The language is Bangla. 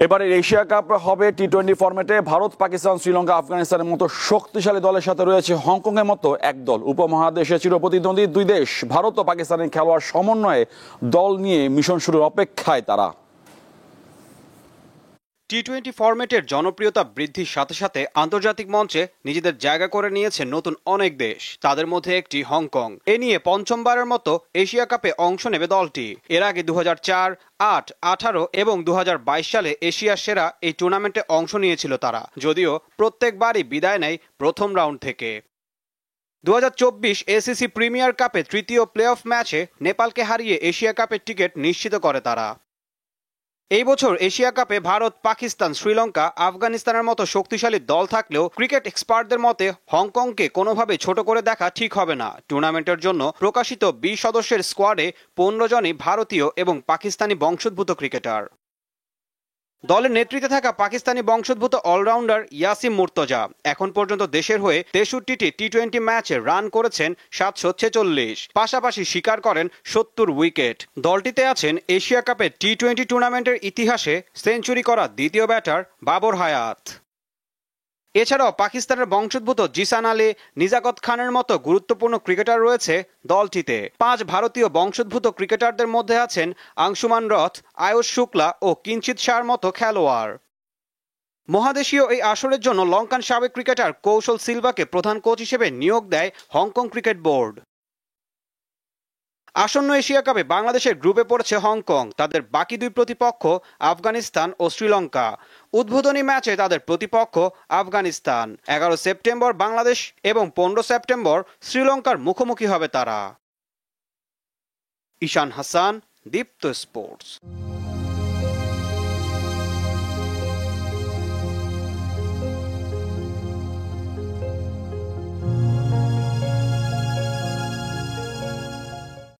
এবারের এশিয়া কাপ হবে টি-20 ফরম্যাটে। ভারত, পাকিস্তান, শ্রীলঙ্কা, আফগানিস্তানের মতো শক্তিশালী দলের সাথে রয়েছে হংকংয়ের মতো এক দল। উপমহাদেশে চিরপ্রতিদ্বন্দ্বী দুই দেশ ভারত ও পাকিস্তানের খেলোয়াড় সমন্বয়ে দল নিয়ে মিশন শুরুর অপেক্ষায় তারা। টি-20 ফরম্যাটের জনপ্রিয়তা বৃদ্ধির সাথে সাথে আন্তর্জাতিক মঞ্চে নিজেদের জায়গা করে নিয়েছে নতুন অনেক দেশ, তাদের মধ্যে একটি হংকং। এ নিয়ে পঞ্চমবারের মতো এশিয়া কাপে অংশ নেবে দলটি। এর আগে 2004, 8, 18 এবং 2022 সালে এশিয়ার সেরা এই টুর্নামেন্টে অংশ নিয়েছিল তারা, যদিও প্রত্যেকবারই বিদায় নেয় প্রথম রাউন্ড থেকে। 2024 এসিসি প্রিমিয়ার কাপে তৃতীয় প্লে অফ ম্যাচে নেপালকে হারিয়ে এশিয়া কাপের টিকিট নিশ্চিত করে তারা। এই বছর এশিয়া কাপে ভারত, পাকিস্তান, শ্রীলঙ্কা, আফগানিস্তানের মতো শক্তিশালী দল থাকলেও ক্রিকেট এক্সপার্টদের মতে হংকংকে কোনোভাবে ছোট করে দেখা ঠিক হবে না। টুর্নামেন্টের জন্য প্রকাশিত 20 সদস্যের স্কোয়াডে 15 জনই ভারতীয় এবং পাকিস্তানি বংশোদ্ভূত ক্রিকেটার। দলের নেতৃত্বে থাকা পাকিস্তানি বংশোদ্ভূত অলরাউন্ডার ইয়াসিম মুর্তজা এখন পর্যন্ত দেশের হয়ে 63টি টি-20 ম্যাচে রান করেছেন 746, পাশাপাশি শিকার করেন 70 উইকেট। দলটিতে আছেন এশিয়া কাপের টি-20 টুর্নামেন্টের ইতিহাসে সেঞ্চুরি করা দ্বিতীয় ব্যাটার বাবর হায়াত। এছাড়াও পাকিস্তানের বংশোদ্ভূত জিসান আলী, নিজাকত খানের মতো গুরুত্বপূর্ণ ক্রিকেটার রয়েছে দলটিতে। 5 ভারতীয় বংশোদ্ভূত ক্রিকেটারদের মধ্যে আছেন আংশুমান রথ, আয়ুষ শুক্লা ও কিঞ্চিত শাহর মতো খেলোয়াড়। মহাদেশীয় এই আসরের জন্য লঙ্কান সাবেক ক্রিকেটার কৌশল সিলভাকে প্রধান কোচ হিসেবে নিয়োগ দেয় হংকং ক্রিকেট বোর্ড। আসন্ন এশিয়া কাপে বাংলাদেশের গ্রুপে পড়েছে হংকং। তাদের বাকি দুই প্রতিপক্ষ আফগানিস্তান ও শ্রীলঙ্কা। উদ্বোধনী ম্যাচে তাদের প্রতিপক্ষ আফগানিস্তান। 11 সেপ্টেম্বর বাংলাদেশ এবং 15 সেপ্টেম্বর শ্রীলঙ্কার মুখোমুখি হবে তারা। ঈশান হাসান, দীপ্ত স্পোর্টস।